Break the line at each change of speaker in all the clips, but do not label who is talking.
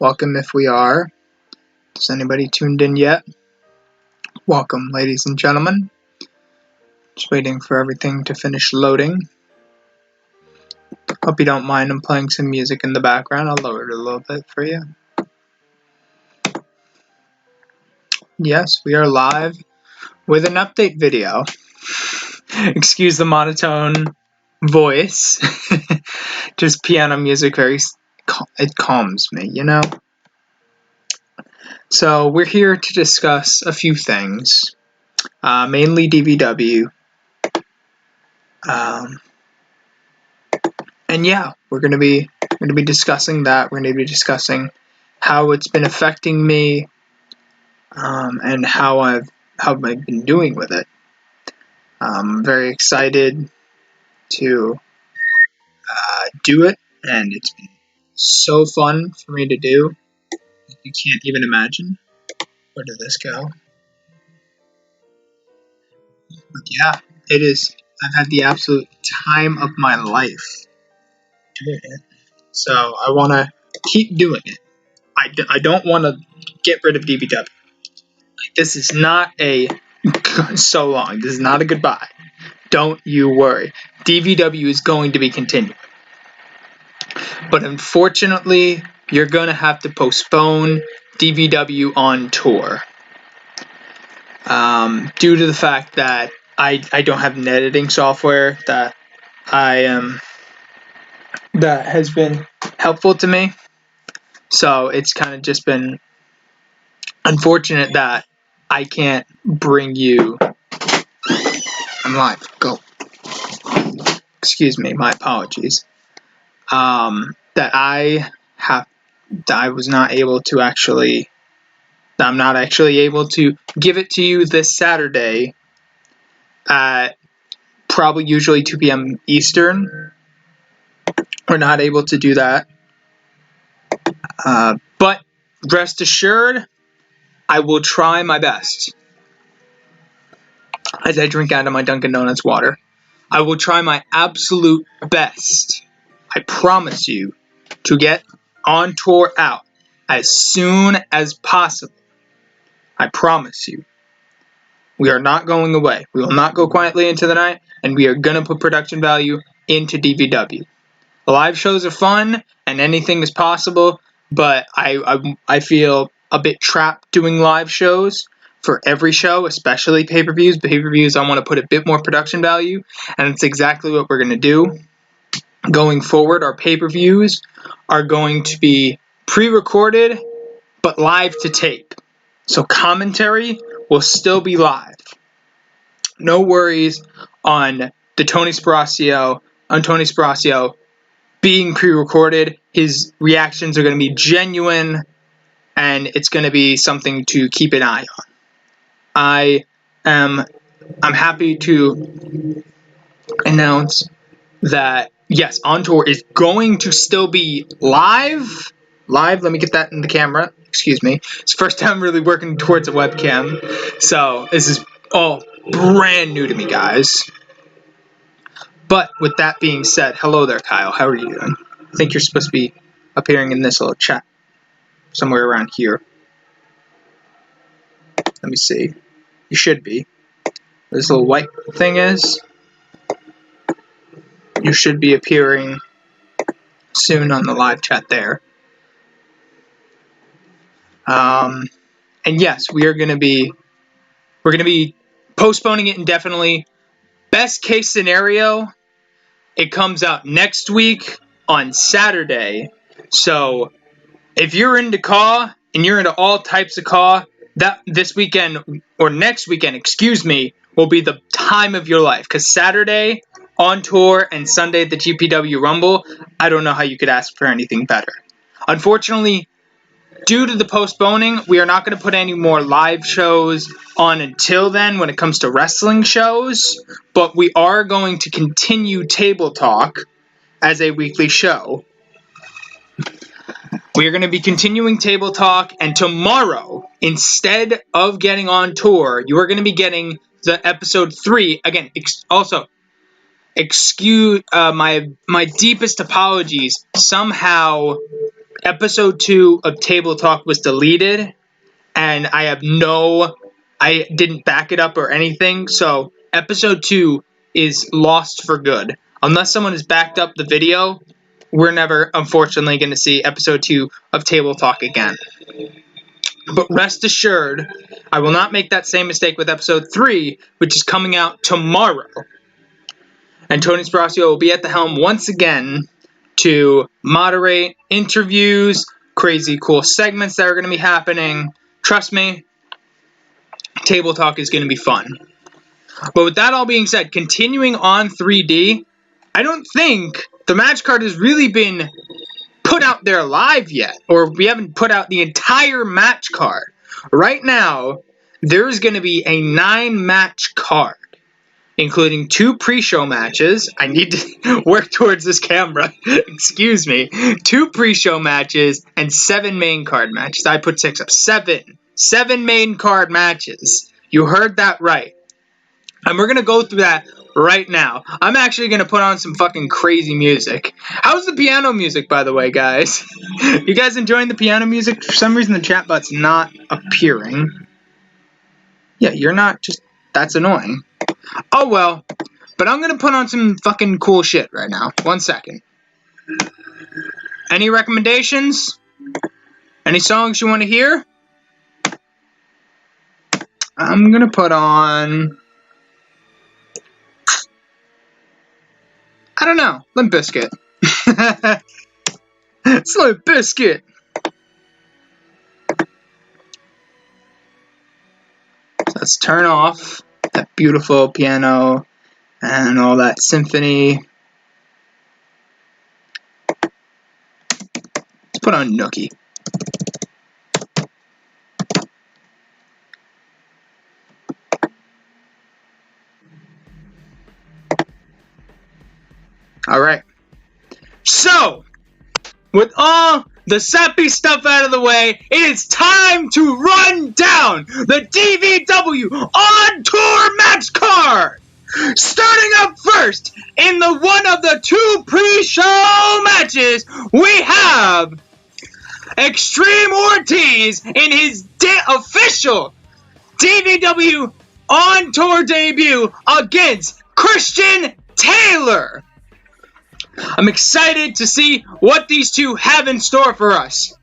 Welcome if we are. Is anybody tuned in yet? Welcome, ladies and gentlemen. Just waiting for everything to finish loading. Hope you don't mind I'm playing some music in the background. I'll lower it a little bit for you. Yes, we are live with an update video. Excuse the monotone voice. Just piano music, it calms me, you know? So we're here to discuss a few things, mainly DVW. And yeah, we're gonna be discussing that. We're gonna be discussing how it's been affecting me, and how I've been doing with it. I'm very excited to do it, and it's been so fun for me to do. You can't even imagine. Where did this go? But yeah, it is. I've had the absolute time of my life doing it. So I want to keep doing it. I don't want to get rid of DBW. This is not a so long. This is not a goodbye. Don't you worry. DVW is going to be continuing. But unfortunately, you're going to have to postpone DVW on tour. Due to the fact that I don't have an editing software that that has been helpful to me. So it's kind of just been unfortunate that I can't bring you. I'm live. Go. Excuse me. My apologies. That I was not able to actually. That I'm not actually able to give it to you this Saturday at probably usually 2 p.m. Eastern. We're not able to do that. But rest assured, I will try my best. As I drink out of my Dunkin' Donuts water, I will try my absolute best. I promise you to get on tour out as soon as possible. I promise you. We are not going away. We will not go quietly into the night, and we are going to put production value into DVW. Live shows are fun, and anything is possible, but I feel a bit trapped doing live shows for every show, especially pay-per-views. Pay-per-views, I want to put a bit more production value, and it's exactly what we're going to do. Going forward, our pay-per-views are going to be pre-recorded, but live to tape. So commentary will still be live. No worries on Tony Sparacchio being pre-recorded. His reactions are going to be genuine, and it's going to be something to keep an eye on. I'm happy to announce that yes, On Tour is going to still be live. Let me get that in the camera. Excuse me. It's the first time really working towards a webcam, so this is all brand new to me, guys. But with that being said, hello there, Kyle. How are you doing? I think you're supposed to be appearing in this little chat somewhere around here. Let me see. You should be. This little white thing is. You should be appearing soon on the live chat there. And yes, we're gonna be postponing it indefinitely. Best case scenario, it comes out next week on Saturday. So if you're into Caw and you're into all types of Caw, that this weekend or next weekend, will be the time of your life. Because Saturday On Tour and Sunday at the GPW Rumble, I don't know how you could ask for anything better. Unfortunately, due to the postponing, we are not going to put any more live shows on until then when it comes to wrestling shows, but we are going to continue Table Talk as a weekly show. We are going to be continuing Table Talk, and tomorrow, instead of getting On Tour, you are going to be getting the episode 3. Again, excuse my deepest apologies. Somehow episode 2 of Table Talk was deleted, and I didn't back it up or anything, so episode 2 is lost for good. Unless someone has backed up the video, we're never, unfortunately, going to see episode 2 of Table Talk again. But rest assured, I will not make that same mistake with episode 3, which is coming out tomorrow. And Tony Sparaccio will be at the helm once again to moderate interviews, crazy cool segments that are going to be happening. Trust me, Table Talk is going to be fun. But with that all being said, continuing on 3D, I don't think the match card has really been put out there live yet, or we haven't put out the entire match card. Right now, there's going to be a 9-match card, including 2 pre-show matches. I need to work towards this camera. Excuse me. 2 pre-show matches and 7 main card matches. I put 6 up. 7 main card matches. You heard that right. And we're going to go through that right now. I'm actually going to put on some fucking crazy music. How's the piano music, by the way, guys? You guys enjoying the piano music? For some reason, the chat bot's not appearing. Yeah, you're not. Just, that's annoying. Oh, well. But I'm going to put on some fucking cool shit right now. 1 second. Any recommendations? Any songs you want to hear? I'm going to put on... I don't know. Limp Bizkit. It's Limp Bizkit. So let's turn off that beautiful piano and all that symphony. Let's put on Nookie. Alright. So, with all the sappy stuff out of the way, it is time to run down the DVW On Tour match card! Starting up first, in the one of the 2 pre-show matches, we have Extreme Ortiz in his official DVW On Tour debut against Christian Taylor. I'm excited to see what these two have in store for us.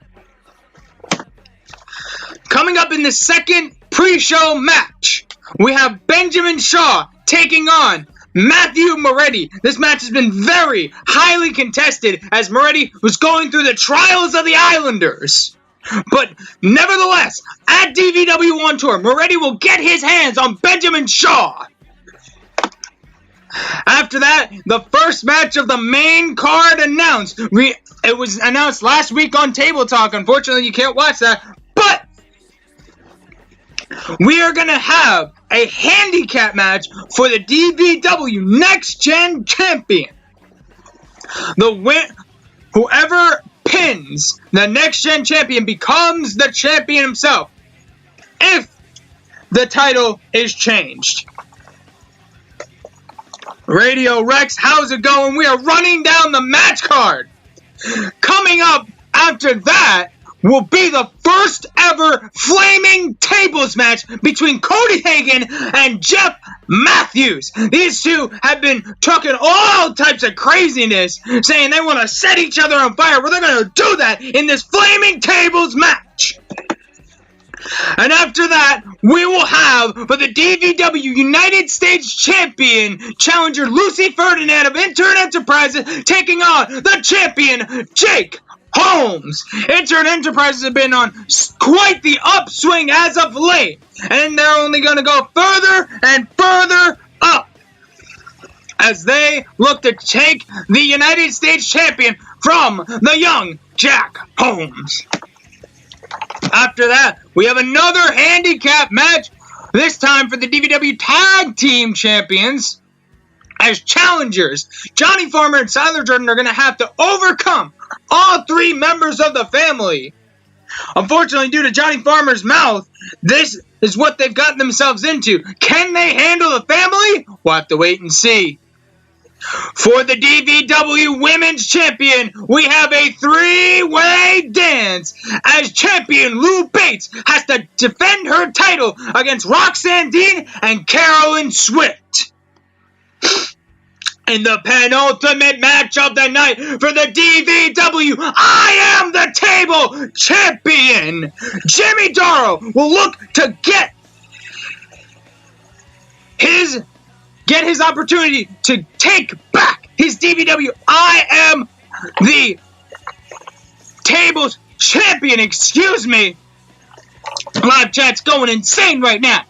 Coming up in the second pre-show match, we have Benjamin Shaw taking on Matthew Moretti. This match has been very highly contested as Moretti was going through the trials of the Islanders. But nevertheless, at DVW On Tour, Moretti will get his hands on Benjamin Shaw. After that, the first match of the main card announced. It was announced last week on Table Talk. Unfortunately, you can't watch that. But we are going to have a handicap match for the DVW Next Gen Champion. Whoever pins the Next Gen Champion becomes the champion himself, if the title is changed. Radio Rex, how's it going? We are running down the match card. Coming up after that will be the first ever Flaming Tables match between Cody Hagan and Jeff Matthews. These two have been talking all types of craziness, saying they want to set each other on fire. Well, they're going to do that in this Flaming Tables match. And after that, we will have, for the DVW United States Champion, challenger Lucy Ferdinand of Intern Enterprises taking on the champion, Jake Holmes. Intern Enterprises have been on quite the upswing as of late, and they're only going to go further and further up as they look to take the United States Champion from the young Jack Holmes. After that, we have another handicap match, this time for the DVW Tag Team Champions, as challengers. Johnny Farmer and Siler Jordan are going to have to overcome all 3 members of the family. Unfortunately, due to Johnny Farmer's mouth, this is what they've gotten themselves into. Can they handle the family? We'll have to wait and see. For the DVW Women's Champion, we have a three-way dance as champion Lou Bates has to defend her title against Roxanne Dean and Carolyn Swift. In the penultimate match of the night for the DVW, I Am the Table Champion, Jimmy Doro will look to get his opportunity to take back his DVW I Am the Tables Champion, excuse me. Live chat's going insane right now.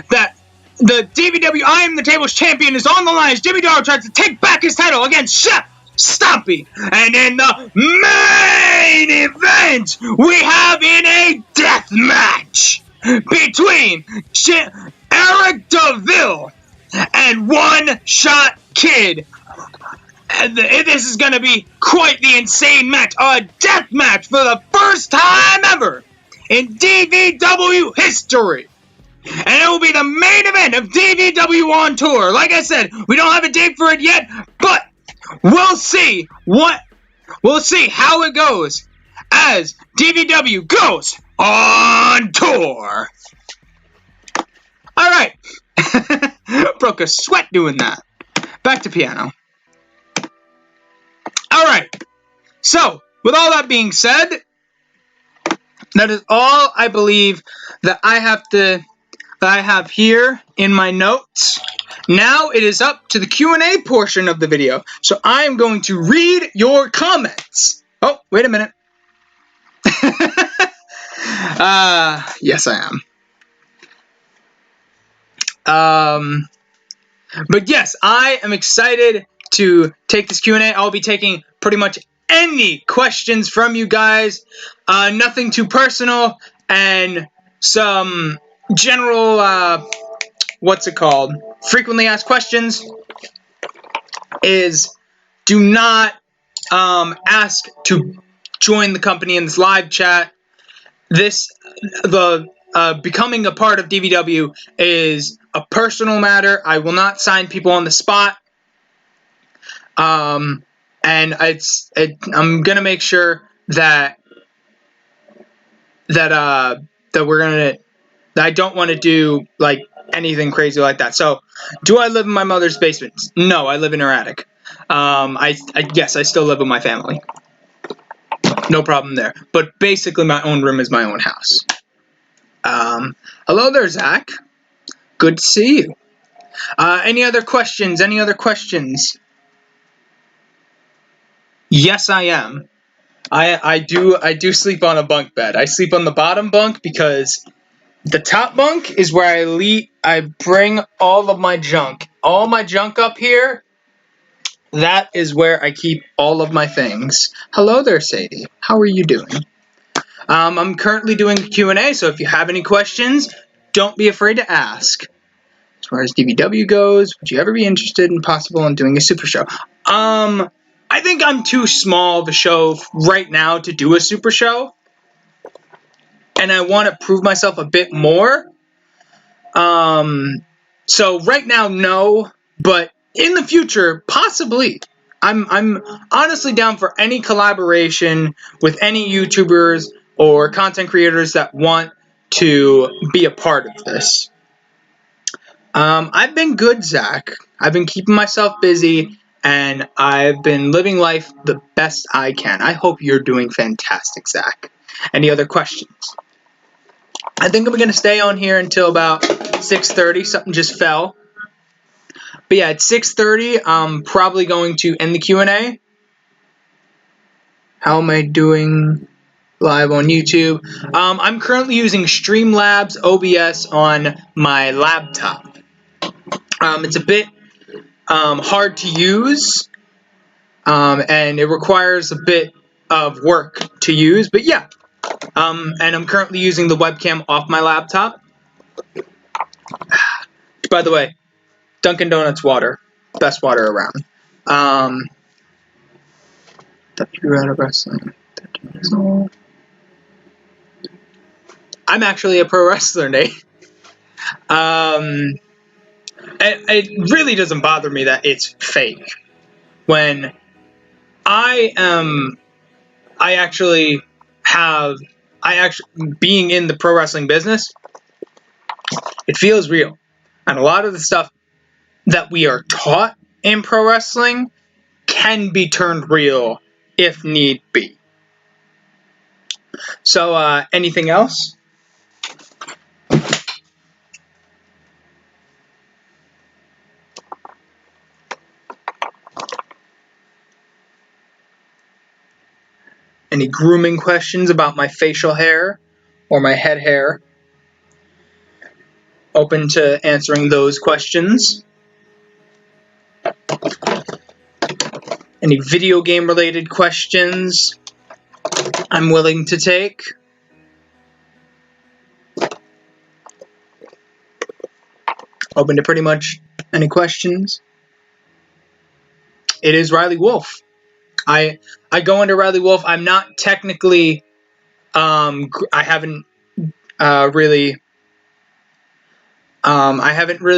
That the DVW I Am the Tables Champion is on the line as Jimmy Doro tries to take back his title against Chef Stompy. And in the main event, we have in a death match between Eric DeVille and One Shot Kid. And this is going to be quite the insane match. A death match for the first time ever in DVW history. And it will be the main event of DVW on tour. Like I said, we don't have a date for it yet, but we'll see how it goes as DVW goes on tour. All right. Broke a sweat doing that. Back to piano. All right. So, with all that being said, that is all I believe that I have here in my notes. Now it is up to the Q&A portion of the video. So I am going to read your comments. Oh, wait a minute. Yes, I am. But yes, I am excited to take this Q&A. I'll be taking pretty much any questions from you guys. Nothing too personal, and some general, frequently asked questions is do not ask to join the company in this live chat. Becoming a part of DVW is a personal matter. I will not sign people on the spot. And I'm gonna make sure that I don't want to do like anything crazy like that. So, do I live in my mother's basement? No, I live in her attic. Yes, I still live with my family. No problem there. But basically, my own room is my own house. Hello there, Zach. Good to see you. Any other questions? Any other questions? Yes, I am. I do sleep on a bunk bed. I sleep on the bottom bunk because the top bunk is where I bring all of my junk. All my junk up here, that is where I keep all of my things. Hello there, Sadie. How are you doing? I'm currently doing a Q&A, so if you have any questions, don't be afraid to ask. As far as DVW goes, would you ever be interested in doing a super show? I think I'm too small of a show right now to do a super show. And I want to prove myself a bit more. So right now, no. But in the future, possibly. I'm honestly down for any collaboration with any YouTubers or content creators that want to be a part of this. I've been good, Zach. I've been keeping myself busy, and I've been living life the best I can. I hope you're doing fantastic, Zach. Any other questions? I think I'm going to stay on here until about 6:30. Something just fell. But yeah, at 6:30, I'm probably going to end the Q&A. How am I doing live on YouTube? I'm currently using Streamlabs OBS on my laptop. It's a bit hard to use, and it requires a bit of work to use, but yeah. And I'm currently using the webcam off my laptop. By the way, Dunkin' Donuts water. Best water around. W Wrestling. I'm actually a pro wrestler, Nate. It really doesn't bother me that it's fake. When I am, I actually have, being in the pro wrestling business, it feels real. And a lot of the stuff that we are taught in pro wrestling can be turned real if need be. So, anything else? Any grooming questions about my facial hair or my head hair? Open to answering those questions. Any video game related questions I'm willing to take. Open to pretty much any questions. It is Riley Wolf. I go under Riley Wolf. I'm not technically, I haven't really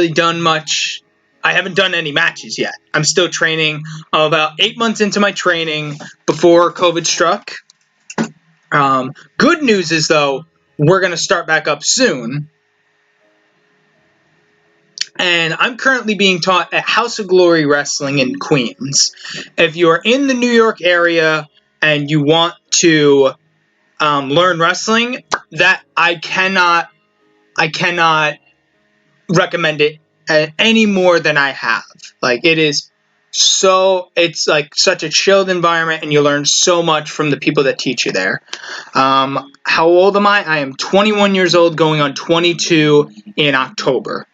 done much. I haven't done any matches yet. I'm still training. I'm about 8 months into my training before COVID struck. Good news is, though, we're going to start back up soon. And I'm currently being taught at House of Glory Wrestling in Queens. If you're in the New York area and you want to learn wrestling, that I cannot recommend it any more than I have. Like, it's like such a chilled environment, and you learn so much from the people that teach you there. How old am I? I am 21 years old, going on 22 in October.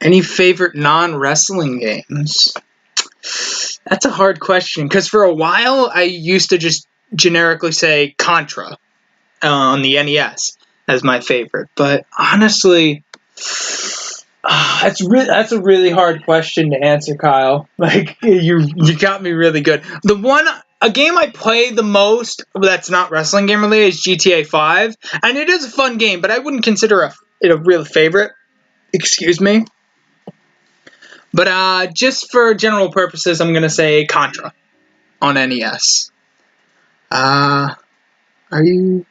Any favorite non-wrestling games? That's a hard question, because for a while I used to just generically say Contra on the NES as my favorite. But honestly, that's a really hard question to answer, Kyle. Like, you got me really good. A game I play the most that's not wrestling game related is GTA 5, and it is a fun game, but I wouldn't consider it a real favorite. Excuse me. But just for general purposes, I'm gonna say Contra on NES. Are you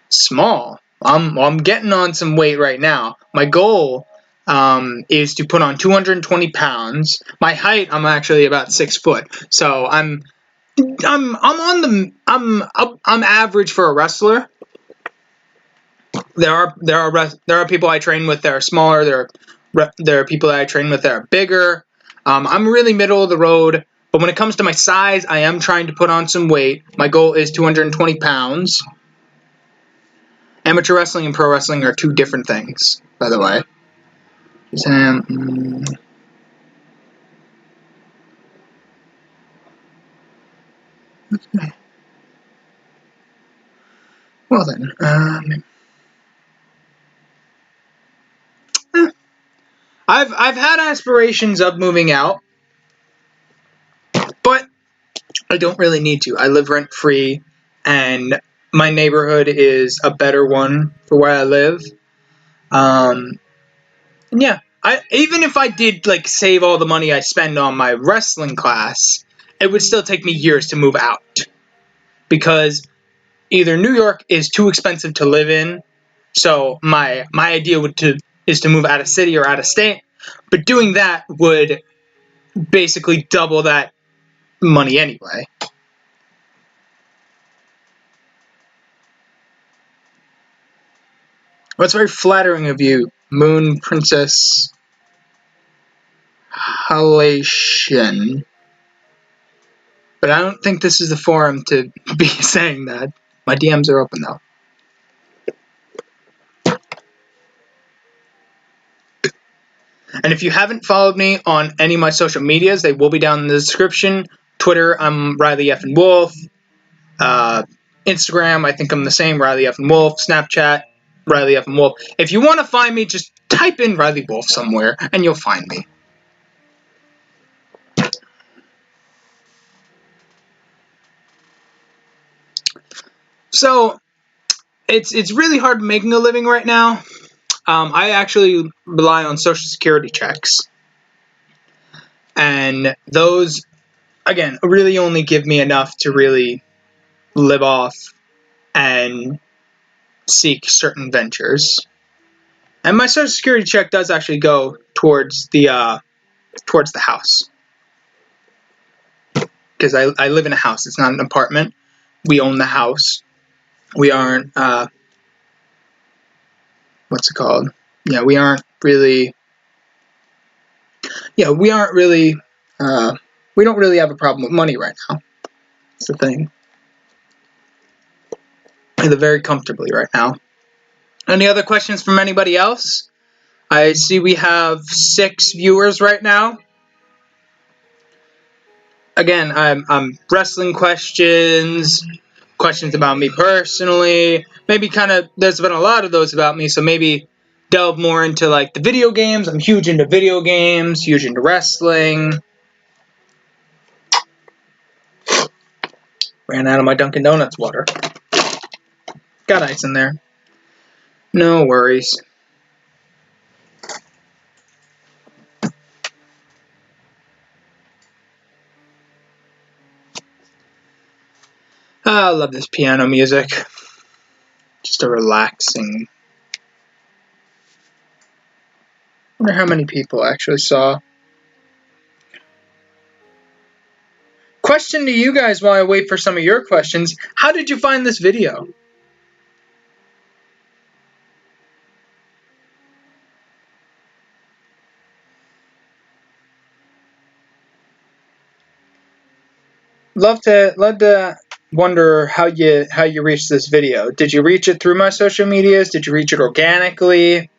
small? I'm getting on some weight right now. My goal is to put on 220 pounds. My height, I'm actually about 6 foot, so I'm average for a wrestler. There are people I train with that are smaller. There are people that I train with that are bigger. I'm really middle of the road, but when it comes to my size, I am trying to put on some weight. My goal is 220 pounds. Amateur wrestling and pro wrestling are two different things, by the way. Well then, I've had aspirations of moving out, but I don't really need to. I live rent free, and my neighborhood is a better one for where I live. Yeah, even if I did like save all the money I spend on my wrestling class, it would still take me years to move out, because either New York is too expensive to live in, so my idea is to move out of city or out of state, but doing that would basically double that money anyway. Well, it's very flattering of you, Moon Princess Halation. But I don't think this is the forum to be saying that. My DMs are open, though. And if you haven't followed me on any of my social medias, they will be down in the description. Twitter, I'm Riley F. and Wolf. Instagram, I think I'm the same, Riley F. and Wolf. Snapchat, Riley F. and Wolf. If you want to find me, just type in Riley Wolf somewhere, and you'll find me. So, it's really hard making a living right now. I actually rely on Social Security checks, and those, again, really only give me enough to really live off and seek certain ventures. And my Social Security check does actually go towards the house, because I live in a house. It's not an apartment. We own the house. We aren't what's it called? Yeah, we aren't really. Yeah, we aren't really. We don't really have a problem with money right now. That's the thing. I live very comfortably right now. Any other questions from anybody else? I see we have 6 viewers right now. Again, I'm wrestling questions about me personally. Maybe kind of, there's been a lot of those about me, so maybe delve more into like the video games. I'm huge into video games, huge into wrestling. Ran out of my Dunkin' Donuts water. Got ice in there. No worries. I love this piano music. Just a relaxing. I wonder how many people actually saw. Question to you guys while I wait for some of your questions. How did you find this video? Love to wonder how you reached this video. Did you reach it through my social medias? Did you reach it organically?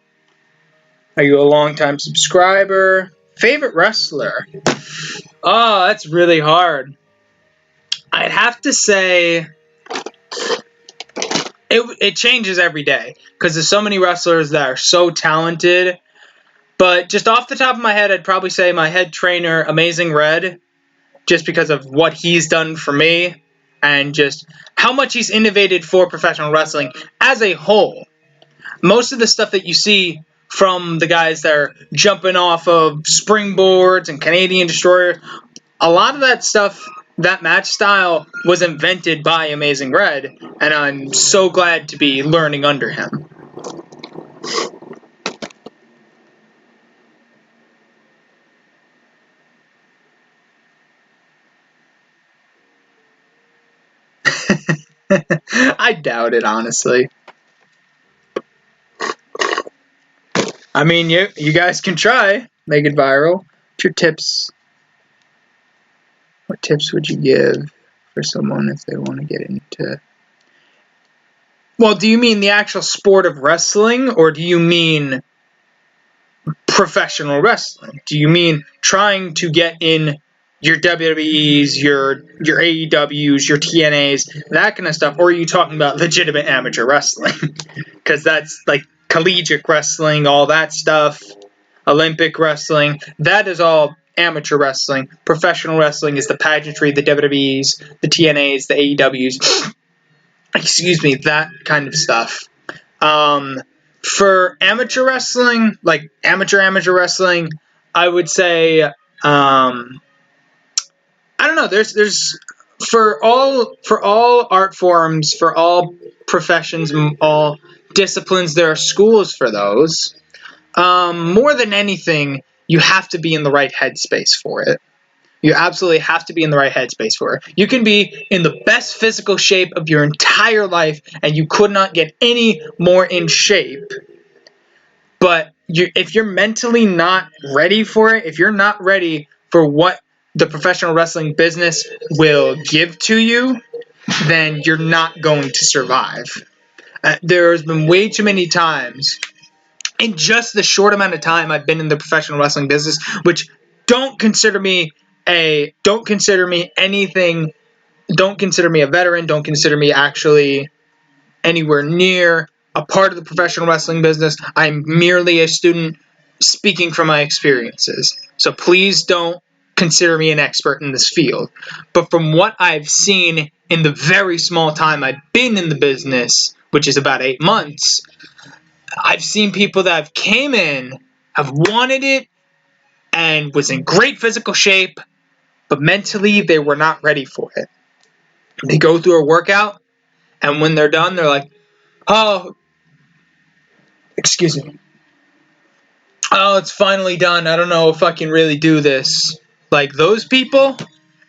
Are you a longtime subscriber? Favorite wrestler? Oh, that's really hard. I'd have to say it changes every day, because there's so many wrestlers that are so talented. But just off the top of my head, I'd probably say my head trainer, Amazing Red, just because of what he's done for me and just how much he's innovated for professional wrestling as a whole. Most of the stuff that you see from the guys that are jumping off of springboards and Canadian Destroyer, a lot of that stuff, that match style, was invented by Amazing Red, and I'm so glad to be learning under him. I doubt it, honestly. I mean, you guys can try. Make it viral. What's your tips? What tips would you give for someone if they want to get into... Well, do you mean the actual sport of wrestling, or do you mean professional wrestling? Do you mean trying to get in your WWEs, your AEWs, your TNAs, that kind of stuff, or are you talking about legitimate amateur wrestling? Because that's like collegiate wrestling, all that stuff, Olympic wrestling, that is all amateur wrestling. Professional wrestling is the pageantry, the WWEs, the TNAs, the AEWs, excuse me, that kind of stuff. For amateur wrestling, like amateur wrestling, I would say, I don't know. There's for all art forms, for all professions, all disciplines, there are schools for those. More than anything, you have to be in the right headspace for it. You absolutely have to be in the right headspace for it. You can be in the best physical shape of your entire life, and you could not get any more in shape. But if you're mentally not ready for it, if you're not ready for what the professional wrestling business will give to you, then you're not going to survive. There's been way too many times in just the short amount of time I've been in the professional wrestling business, which don't consider me anything, don't consider me a veteran, don't consider me actually anywhere near a part of the professional wrestling business. I'm merely a student speaking from my experiences. So please don't consider me an expert in this field. But from what I've seen in the very small time I've been in the business, which is about 8 months, I've seen people that have came in, have wanted it, and was in great physical shape, but mentally they were not ready for it. They go through a workout, and when they're done, they're like, oh, excuse me. Oh, it's finally done. I don't know if I can really do this. Like those people,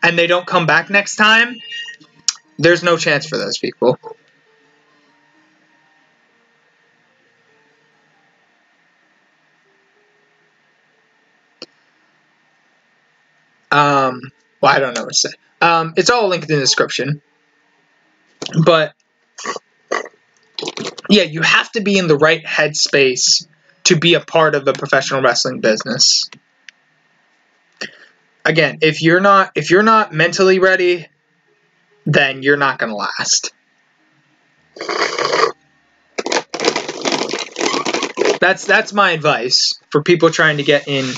and they don't come back next time, there's no chance for those people. Well, I don't know what to say. It's all linked in the description. But yeah, you have to be in the right headspace to be a part of the professional wrestling business. Again, if you're not mentally ready, then you're not going to last. That's my advice for people trying to get in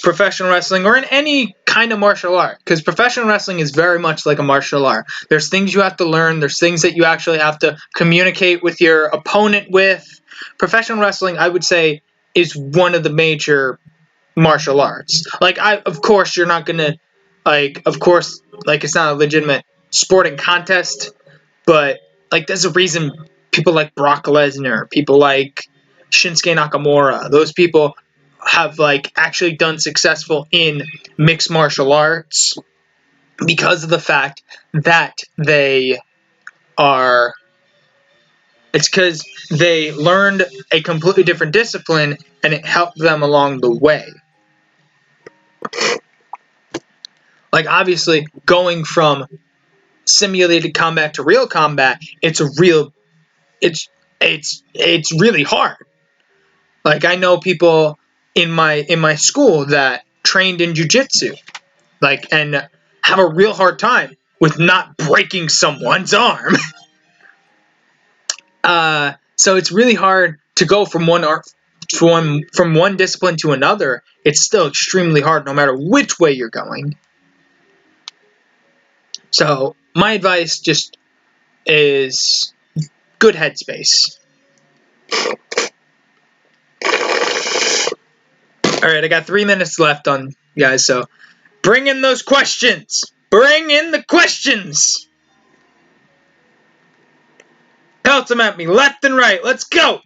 professional wrestling or in any kind of martial art, because professional wrestling is very much like a martial art. There's things you have to learn. There's things that you actually have to communicate with your opponent with. Professional wrestling, I would say, is one of the major martial arts. Like, of course, you're not gonna, it's not a legitimate sporting contest, but like, there's a reason people like Brock Lesnar, people like Shinsuke Nakamura, those people have like actually done successful in mixed martial arts because of the fact that it's because they learned a completely different discipline and it helped them along the way. Like, obviously, going from simulated combat to real combat, it's really hard. Like, I know people in my school that trained in jiu-jitsu, like, and have a real hard time with not breaking someone's arm. So it's really hard to go from one discipline to another. It's still extremely hard no matter which way you're going. So my advice just is good headspace. Alright, I got 3 minutes left on, guys, so bring in those questions! Bring in the questions! Pelt them at me left and right. Let's go!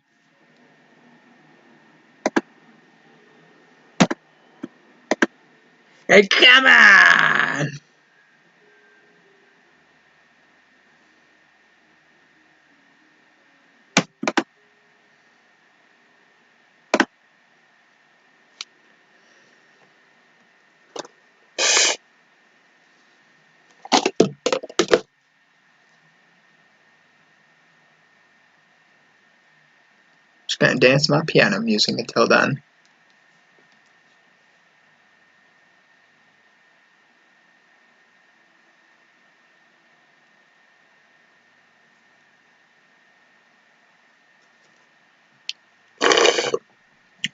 Hey, come on! Just gonna dance my piano music until then.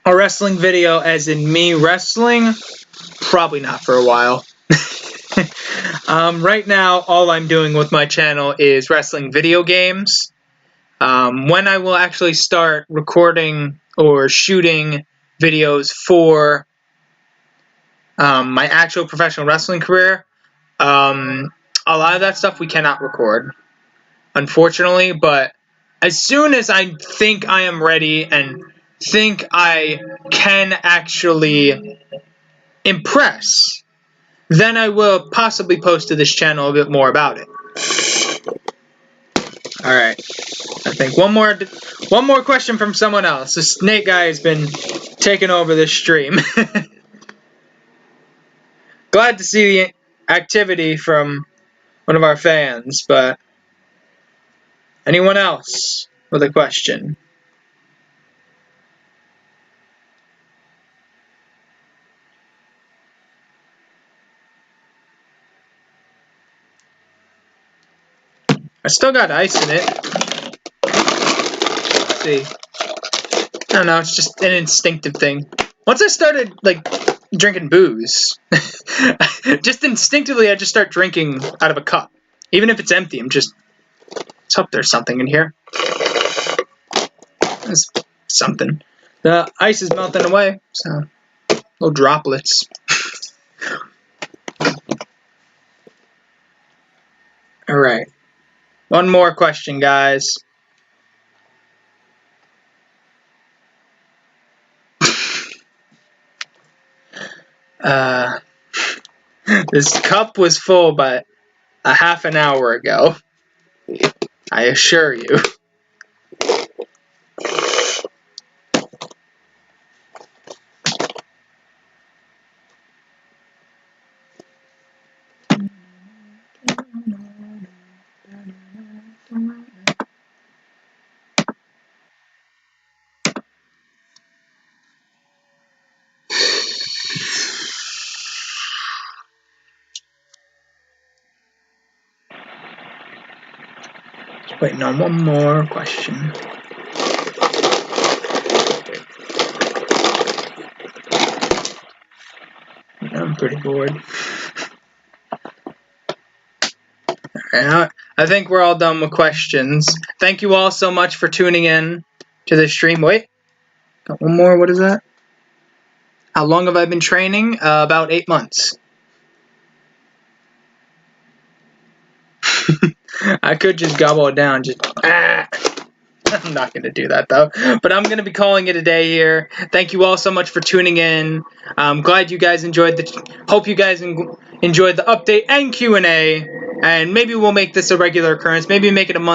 A wrestling video as in me wrestling? Probably not for a while. Right now, all I'm doing with my channel is wrestling video games. When I will actually start recording or shooting videos for my actual professional wrestling career, a lot of that stuff we cannot record, unfortunately, but as soon as I think I am ready and think I can actually impress, then I will possibly post to this channel a bit more about it. Alright, I think one more question from someone else. This Nate guy has been taking over this stream. Glad to see the activity from one of our fans, but anyone else with a question? I still got ice in it. Let's see. I don't know, it's just an instinctive thing. Once I started, like, drinking booze, just instinctively I just start drinking out of a cup. Even if it's empty, it's Let's hope there's something in here. There's something. The ice is melting away, so little droplets. All right. One more question, guys. This cup was full but a half an hour ago. I assure you. Waiting on one more question. I'm pretty bored. Alright, I think we're all done with questions. Thank you all so much for tuning in to this stream. Wait, got one more. What is that? How long have I been training? About 8 months. I could just gobble it down. I'm not going to do that, though. But I'm going to be calling it a day here. Thank you all so much for tuning in. I'm glad you guys enjoyed hope you guys enjoyed the update and Q&A. And maybe we'll make this a regular occurrence. Maybe make it a monthly